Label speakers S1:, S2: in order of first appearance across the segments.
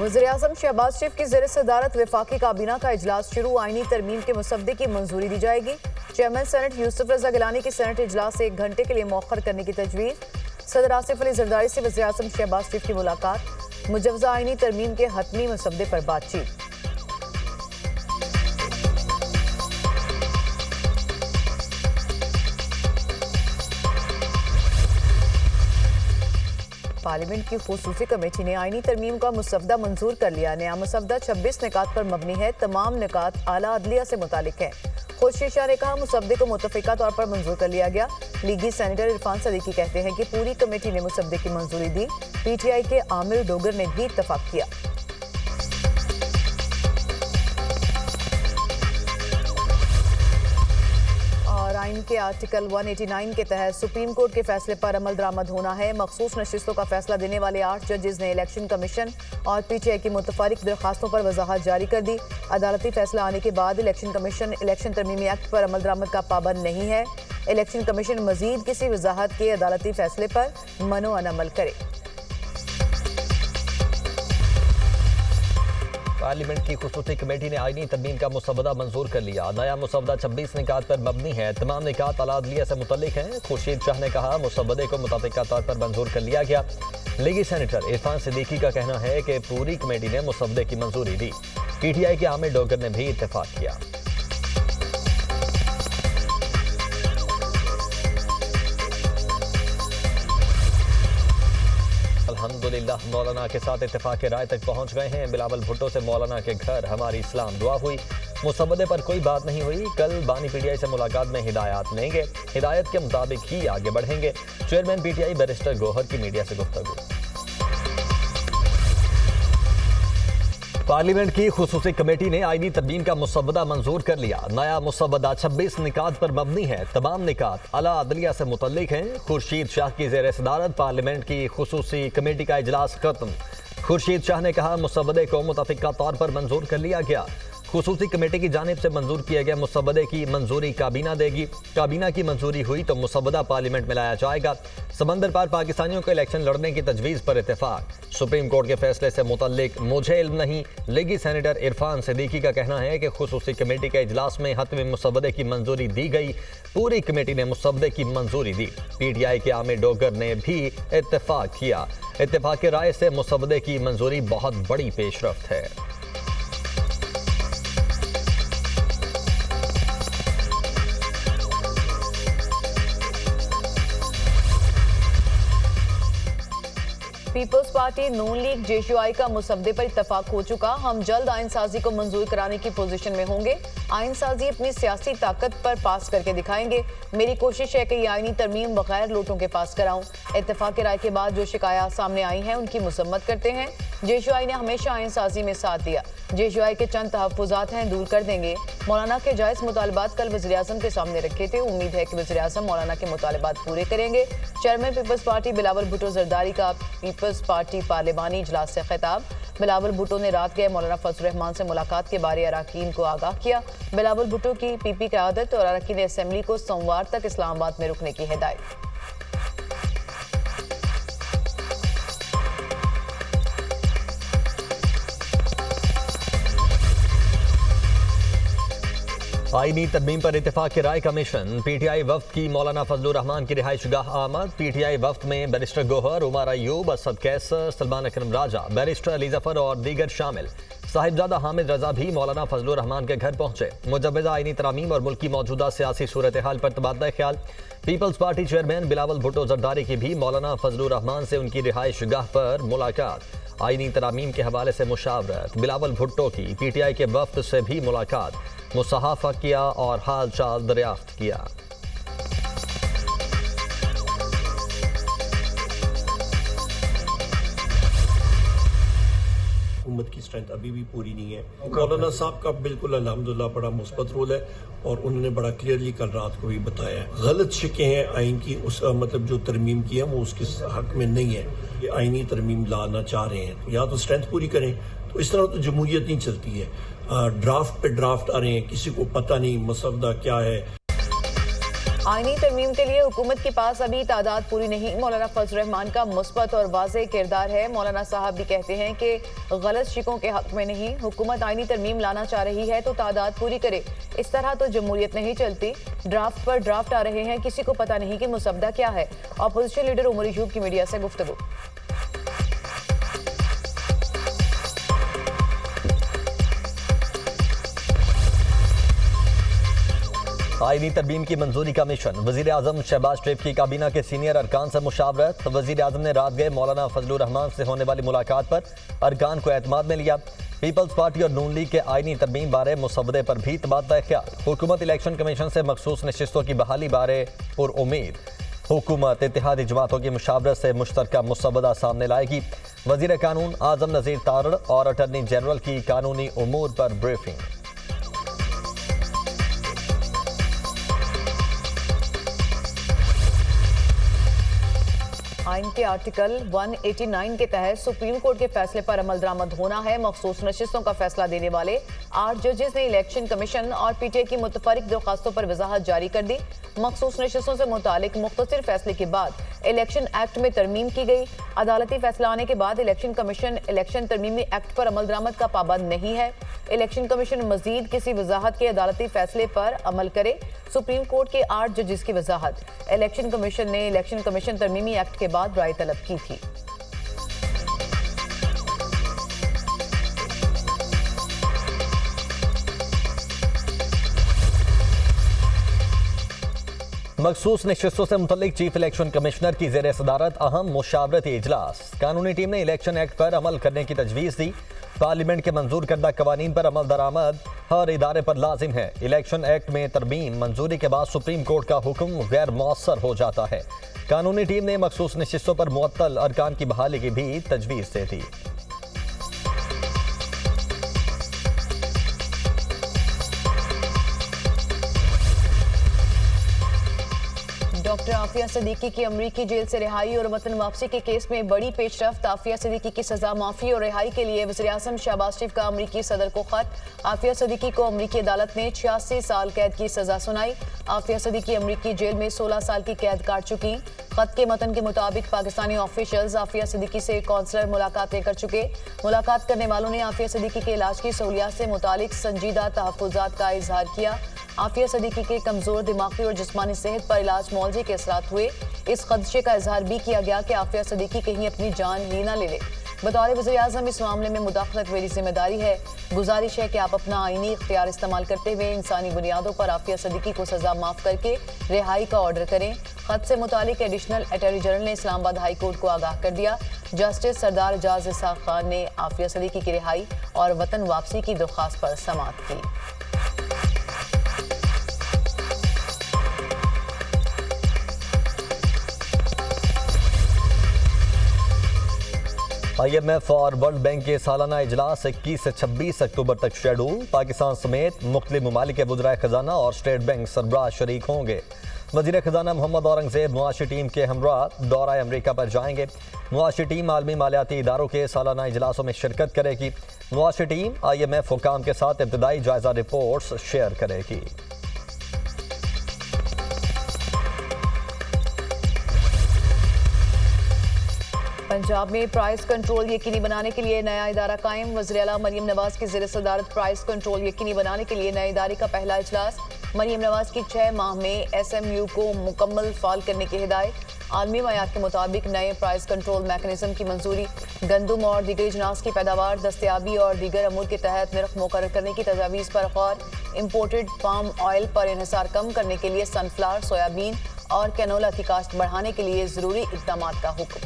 S1: वज़ीर-ए-आज़म शहबाज शरीफ की ज़ेर सदारत वफाकी काबीना का इजलास शुरू। आईनी तरमीम के मुसद्दे की मंजूरी दी जाएगी। चेयरमैन सेनेट यूसुफ रजा गिलानी की सेनेट इजलास 1 घंटे के लिए मौखर करने की तजवीज़। सदर आसिफ अली जरदारी से वज़ीर-ए-आज़म शहबाज शरीफ की मुलाकात। मुजवज़ा आईनी तरमीम के हतमी मुसद्दे पर बातचीत। पार्लियामेंट की खुसूसी कमेटी ने आईनी तरमीम का मुसवदा मंजूर कर लिया। नया मुसवदा 26 निकात पर मबनी है। तमाम निकात आला अदलिया से मुतालिक है। खुर्शीद शाह ने कहा मुसवदे को मुतफ़िका तौर पर मंजूर कर लिया गया। लीगी सेनेटर इरफान सदीकी कहते हैं कि पूरी कमेटी ने मुसवदे की मंजूरी दी। PTI के आमिर डोगर ने भी इत्तफाक किया। आइन के आर्टिकल 189 के तहत सुप्रीम कोर्ट के फैसले पर अमल दरामद होना है। मखसूस नशिस्तों का फैसला देने वाले 8 जजेस ने इलेक्शन कमीशन और PTI की मुतफारिक दरखास्तों पर वजाहत जारी कर दी। अदालती फैसला आने के बाद इलेक्शन कमीशन इलेक्शन तरमीमी एक्ट पर अमल दरामद का पाबंद नहीं है। इलेक्शन कमीशन मजीद किसी वजाहत के अदालती फैसले पर मनो अमल करे।
S2: पार्लियामेंट की खुसूसी कमेटी ने आईनी तरमीम का मुसवदा मंजूर कर लिया। नया मुसवदा 26 निकात पर मबनी है। तमाम निकात आला अदलिया से मुतल्लिक हैं। खुर्शीद शाह ने कहा मुसवदे को मुतफ़िका तौर पर मंजूर कर लिया गया। लीगी सेनेटर इरफान सदीकी का कहना है कि पूरी कमेटी ने मुसवदे की मंजूरी दी। PTI के आमिर डोगर ने भी इत्तेफाक किया। अल्हम्दुलिल्लाह मौलाना के साथ इत्तेफाक राय तक पहुंच गए हैं। बिलावल भुट्टो से मौलाना के घर हमारी इस्लाम दुआ हुई। मुसवदे पर कोई बात नहीं हुई। कल बानी PTI से मुलाकात में हिदायत लेंगे। हिदायत के मुताबिक ही आगे बढ़ेंगे। चेयरमैन PTI बैरिस्टर गौहर की मीडिया से गुफ्तगू। पार्लियामेंट की खुसूसी कमेटी ने आईनी तरमीम का मुसवदा मंजूर कर लिया। नया मुसवदा 26 निकात पर मबनी है। तमाम निकात आला अदलिया से मुतल्लिक हैं। खुर्शीद शाह की ज़ेर सदारत पार्लियामेंट की खुसूसी कमेटी का इजलास खत्म। खुर्शीद शाह ने कहा मुसवदे को मुतफ़िका तौर पर मंजूर कर लिया गया। खुसूसी कमेटी की जानिब से मंजूर किए गए मुसवदे की मंजूरी काबीना देगी। काबीना की मंजूरी हुई तो मुसवदा पार्लियामेंट में लाया जाएगा। समंदर पार पाकिस्तानियों को इलेक्शन लड़ने की तजवीज़ पर इत्तेफाक। सुप्रीम कोर्ट के फैसले से मुतल्लिक मुझे इल्म नहीं। लीगी सेनेटर इरफान सदीकी का कहना है कि खुसूसी कमेटी के इजलास में हतमी मुसवदे की मंजूरी दी गई। पूरी कमेटी ने मुसवदे की मंजूरी दी। PTI के आमिर डोगर ने भी इत्तेफाक किया। इत्तेफाक राय से मुसवदे की मंजूरी बहुत बड़ी पेशरफ्त है।
S1: पीपल्स पार्टी नून लीग JUI का मुसवदे पर इत्तफाक हो चुका। हम जल्द आइन साजी को मंजूर कराने की पोजीशन में होंगे। आइन साजी अपनी सियासी ताकत पर पास करके दिखाएंगे। मेरी कोशिश है कि ये आईनी तरमीम बगैर लोटों के पास कराऊं। इत्तफाक राय के बाद जो शिकायत सामने आई हैं उनकी मसम्मत करते हैं। JUI ने हमेशा आइन साजी में साथ दिया। JUI के चंद तहफ़्फ़ुज़ात हैं, दूर कर देंगे। मौलाना के जायज़ मुतालबात कल वज़ीर-ए-आज़म के सामने रखे थे। उम्मीद है कि वज़ीर-ए-आज़म मौलाना के मुतालबात पूरे करेंगे। चेयरमैन पीपल्स पार्टी बिलावल भुट्टो जरदारी का पीपल्स पार्टी पार्लिमानी इजलास से खिताब। बिलावल भुट्टो ने रात गए मौलाना फजल रहमान से मुलाकात के बारे अरकान को आगाह किया। बिलावल भुट्टो की PP क़यादत और अरकान असेंबली को सोमवार तक इस्लामाबाद में रुकने की हिदायत।
S2: आईनी तरमीम पर इत्तेफाक की राय कमीशन। PTI वफ्द की मौलाना फजल रहमान की रिहाइश गाह आमद। PTI वफ्द में बैरिस्टर गौहर, उमर अयूब, असद कैसर, सलमान अकरम राजा, बैरिस्टर अली जफर और दीगर शामिल। साहिबजादा हामिद रजा भी मौलाना फजल रहमान के घर पहुंचे। मुजवज़ा आईनी तरामीम और मुल्क की मौजूदा सियासी सूरत हाल पर तबादला ख्याल। पीपल्स पार्टी चेयरमैन बिलावल भुट्टो जरदारी की भी मौलाना फजल रहमान से उनकी रिहाइश गाह पर मुलाकात। आईनी तरामीम के हवाले से मुशावरत। बिलावल भुट्टो की PTI के वफ्द से भी मुलाकात, मुसाफा किया और हाल चाल दरियाफ्त किया।
S3: हुकूमत की स्ट्रेंथ अभी भी पूरी नहीं है। मौलाना साहब का बिल्कुल अल्हम्दुलिल्लाह बड़ा मुस्बत रोल है और उन्होंने बड़ा क्लियरली कल रात को भी बताया है। गलत शिकें हैं आइन की, उस मतलब जो तरमीम की है वो उसके हक में नहीं है। ये आइनी तरमीम लाना चाह रहे हैं, या तो स्ट्रेंथ पूरी करें। तो इस तरह तो जमहूरियत नहीं चलती है। ड्राफ्ट पे ड्राफ्ट आ रहे हैं, किसी को पता नहीं मसवदा क्या है।
S1: आईनी तरमीम के लिए हुकूमत के पास अभी तादाद पूरी नहीं। मौलाना फजल रहमान का मुस्बत और वाज़ेह किरदार है। मौलाना साहब भी कहते हैं कि गलत शिकों के हक में नहीं, हुकूमत आईनी तरमीम लाना चाह रही है तो तादाद पूरी करे। इस तरह तो जमहूरियत नहीं चलती। ड्राफ्ट पर ड्राफ्ट आ रहे हैं, किसी को पता नहीं कि मुसवदा क्या है। अपोजिशन लीडर उमर अयूब की मीडिया से गुफ्तगू।
S2: आईनी तरमीम की मंजूरी का मिशन। वजीर आजम शहबाज शरीफ की काबीना के सीनियर अरकान से मुशावरत। वजीर आजम ने रात गए मौलाना फजल रहमान से होने वाली मुलाकात पर अरकान को एतमाद में लिया। पीपल्स पार्टी और नून लीग के आईनी तरमीम बारे मुसवदे पर भी तबादला ख्याल। हुकूमत इलेक्शन कमीशन से मखसूस नशिस्तों की बहाली बारे पुरउम्मीद। हुकूमत इत्तेहादी जमातों की मुशावरत से मुश्तरका मुसवदा सामने लाएगी। वजीर कानून आजम नज़ीर तारड़ और अटर्नी जनरल की कानूनी उमूर पर ब्रीफिंग।
S1: आइन के आर्टिकल 189 के तहत सुप्रीम कोर्ट के फैसले पर अमल दरामद होना है। मखसूस नशिस्तों का फैसला देने वाले 8 जजेस ने इलेक्शन कमीशन और पीटीआई की मुतफरिक दरखास्तों पर वजाहत जारी कर दी। मखसूस नशिस्तों से मुतालिक मुख्तसर फैसले के बाद इलेक्शन एक्ट में तरमीम की गई। अदालती फैसला आने के बाद इलेक्शन कमीशन इलेक्शन तरमीमी एक्ट पर अमल दरामद का पाबंद नहीं है। इलेक्शन कमीशन मजीद किसी वजाहत के अदालती फैसले पर अमल करे। सुप्रीम कोर्ट के 8 जजेस की वजाहत। इलेक्शन कमीशन ने इलेक्शन कमीशन तरमीमी एक्ट के बाद राय तलब की थी।
S2: मखसूस नशिस्तों से मुतल्लिक चीफ इलेक्शन कमिश्नर की ज़ेर सदारत अहम मुशावरती इजलास। कानूनी टीम ने इलेक्शन एक्ट पर अमल करने की तजवीज़ दी। पार्लियामेंट के मंजूर करदा कवानीन पर अमल दरामद हर इदारे पर लाजिम है। इलेक्शन एक्ट में तरमीम मंजूरी के बाद सुप्रीम कोर्ट का हुक्म गैर मौसर हो जाता है। कानूनी टीम ने मखसूस नशिस्तों पर मुअत्तल अरकान की बहाली की भी तजवीज़ दे दी।
S1: डॉक्टर आफिया सदीकी की अमरीकी जेल से रिहाई और वतन वापसी के केस में बड़ी पेशरफ्त। आफिया सदीकी की सजा माफी और रिहाई के लिए वज़ीर आज़म शहबाज शरीफ का अमरीकी सदर को खत। आफिया सदीकी को अमरीकी अदालत ने 86 साल कैद की सजा सुनाई। आफिया सदीकी अमरीकी जेल में 16 साल की कैद काट चुकी। खत के मतन के मुताबिक पाकिस्तानी ऑफिशियल्स आफिया सदीकी से कौंसलर मुलाकातें कर चुके। मुलाकात करने वालों ने आफिया सदीकी के इलाज की सहूलियात से मुतालिक संजीदा तहफ़्फ़ुज़ात का इजहार किया। आफिया सदीकी के कमजोर दिमागी और जिस्मानी सेहत पर इलाज मौलजी के असरात हुए। इस खदशे का इजहार भी किया गया कि आफिया सदीकी कहीं अपनी जान ही ना ले ले। बतौर वज़ीर आज़म इस मामले में मुदाखलत मेरी जिम्मेदारी है। गुजारिश है कि आप अपना आईनी इख्तियार इस्तेमाल करते हुए इंसानी बुनियादों पर आफिया सदीकी को सजा माफ करके रिहाई का ऑर्डर करें। खत से मुतालिक एडिशनल अटॉर्नी जनरल ने इस्लामाबाद हाई कोर्ट को आगाह कर दिया। जस्टिस सरदार एजाज इसहाक खान ने आफिया सदीकी की रिहाई और वतन वापसी की दरख्वास्त पर समाअत की।
S2: IMF और वर्ल्ड बैंक के सालाना इजलास 21 से 26 अक्टूबर तक शेड्यूल। पाकिस्तान समेत मुख्तलिफ ममालिक के वज़राए खजाना और स्टेट बैंक सरबराह शरीक होंगे। वज़ीर खजाना मोहम्मद औरंगजेब मुआशी टीम के हमरा दौरा अमरीका पर जाएंगे। मुआशी टीम आलमी मालियाती इदारों के सालाना इजलासों में शिरकत करेगी। मुआशी टीम IMF हुकाम के साथ इब्तदाई जायजा रिपोर्ट्स शेयर करेगी।
S1: पंजाब में प्राइस कंट्रोल यकीनी बनाने के लिए नया इदारा कायम। वज़ीर आला मरियम नवाज की ज़ेर सदारत प्राइस कंट्रोल यकीनी बनाने के लिए नए इदारे का पहला इजलास। मरियम नवाज की 6 माह में SMU को मुकम्मल फाल करने की हिदायत। आलमी मयार के मुताबिक नए प्राइस कंट्रोल मैकेनिज्म की मंजूरी। गंदम और दीगर अजनास की पैदावार, दस्तियाबी और दीगर अमूर के तहत निर्ख मुकर्रर करने की तजावीज़ पर गौर। इम्पोर्टेड पाम ऑयल पर इन्हिसार कम करने के लिए सनफ्लावर, सोयाबीन और कैनोला की काश्त बढ़ाने के लिए ज़रूरी इक़दाम का हुक्म।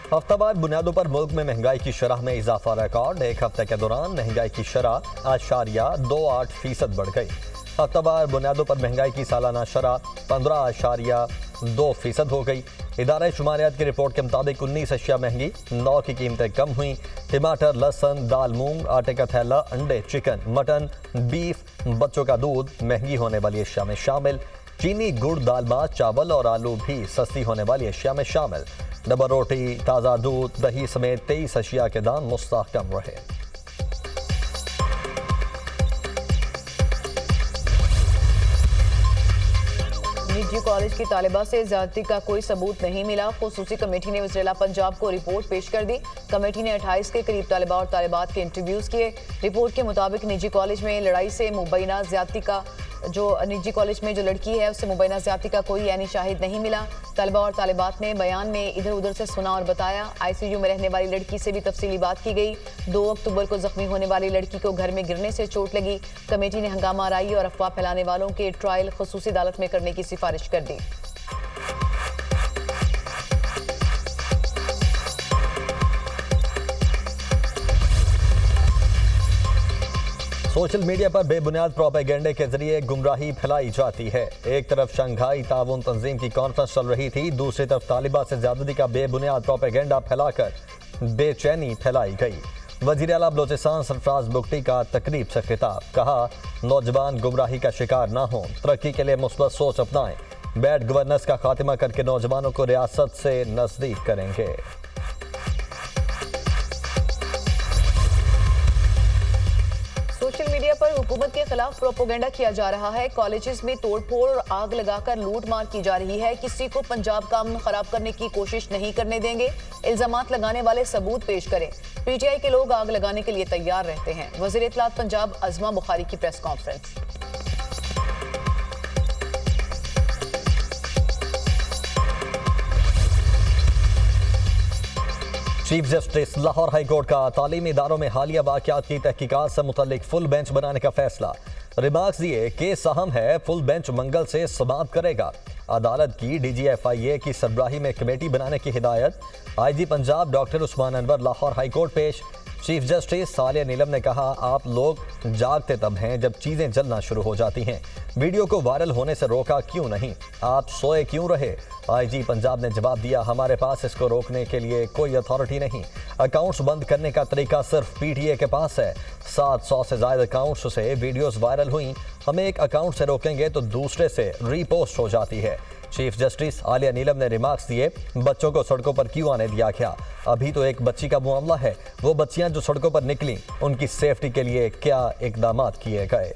S2: हफ्तावार बुनियादों पर मुल्क में महंगाई की शरह में इजाफा रिकॉर्ड। एक हफ्ते के दौरान महंगाई की शरह 8.28% बढ़ गई। हफ्तावार बुनियादों पर महंगाई की सालाना शरह 15.2% हो गई। इदारा शुमारियात की रिपोर्ट के मुताबिक 19 अशिया महंगी, 9 की कीमतें कम हुई। टमाटर, लहसुन, दाल, मूंग, आटे का थैला, अंडे, चिकन, मटन, बीफ, बच्चों का दूध महंगी होने वाली अशिया में शामिल। चीनी, गुड़, दाल, मांस, चावल और आलू भी सस्ती होने वाली अशिया में शामिल। डबल रोटी, ताज़ा दूध, दही समेत 23 अशिया के दाम मुस्तहकम रहे।
S1: निजी कॉलेज की तालिबा से ज्यादती का कोई सबूत नहीं मिला। खुसूसी कमेटी ने वज़ीर आला पंजाब को रिपोर्ट पेश कर दी। कमेटी ने 28 के करीब तालिबा और तालिबात के इंटरव्यूज किए। रिपोर्ट के मुताबिक निजी कॉलेज में लड़ाई से मुबैना ज्यादती का निजी कॉलेज में जो लड़की है उससे मुबैना ज्यादती का कोई यानी शाहिद नहीं मिला। तालिबा और तालिबात ने बयान में इधर उधर से सुना और बताया। आईसीयू में रहने वाली लड़की से भी तफसीली बात की गई। 2 अक्टूबर को जख्मी होने वाली लड़की को घर में गिरने से चोट लगी। कमेटी ने हंगामा आराई और अफवाह फैलाने वालों के ट्रायल खुसूसी अदालत में करने की सिफारिश कर दी।
S2: सोशल मीडिया पर बेबुनियाद प्रोपेगेंडे के जरिए गुमराही फैलाई जाती है। एक तरफ शंघाई ताउन तंजीम की कॉन्फ्रेंस चल रही थी, दूसरी तरफ तालिबा से ज्यादती का बेबुनियाद प्रोपेगेंडा फैलाकर बेचैनी फैलाई गई। वजीर आला बलोचिस्तान सरफराज बुगटी का तकरीब से खिताब, कहा नौजवान गुमराही का शिकार ना हो, तरक्की के लिए मुस्बत सोच अपनाएं, बैड गवर्नेंस का खात्मा करके नौजवानों को रियासत से नजदीक करेंगे।
S1: सोशल मीडिया पर हुकूमत के खिलाफ प्रोपोगेंडा किया जा रहा है। कॉलेजेस में तोड़फोड़ और आग लगाकर लूट मार की जा रही है। किसी को पंजाब का अमन खराब करने की कोशिश नहीं करने देंगे। इल्जामात लगाने वाले सबूत पेश करें। पीटीआई के लोग आग लगाने के लिए तैयार रहते हैं। वज़ीर इत्तलात पंजाब अज़मा बुखारी की press conference.
S2: Chief justice Lahore high court का तालीमी इदारों में हालिया वाक़यात की तहकीकात से मुतल्लिक फुल बेंच बनाने का फैसला। रिमार्क्स दिए, केस अहम है, फुल बेंच मंगल से समाअत करेगा। अदालत की DGFIA की सरबराही में कमेटी बनाने की हिदायत। IG Punjab doctor Usman Anwar Lahore high court पेश। चीफ जस्टिस आलिया नीलम ने कहा, आप लोग जागते तब हैं जब चीजें जलना शुरू हो जाती हैं। वीडियो को वायरल होने से रोका क्यों नहीं, आप सोए क्यों रहे। IG पंजाब ने जवाब दिया, हमारे पास इसको रोकने के लिए कोई अथॉरिटी नहीं। अकाउंट्स बंद करने का तरीका सिर्फ PTA के पास है। 700 से ज्यादा अकाउंट्स से वीडियोस वायरल हुई, हम एक अकाउंट से रोकेंगे तो दूसरे से रीपोस्ट हो जाती है। चीफ जस्टिस आलिया नीलम ने रिमार्क्स दिए, बच्चों को सड़कों पर क्यों आने दिया गया, अभी तो एक बच्ची का मामला है, वो बच्चियां जो सड़कों पर निकली उनकी सेफ्टी के लिए क्या इकदाम किए गए।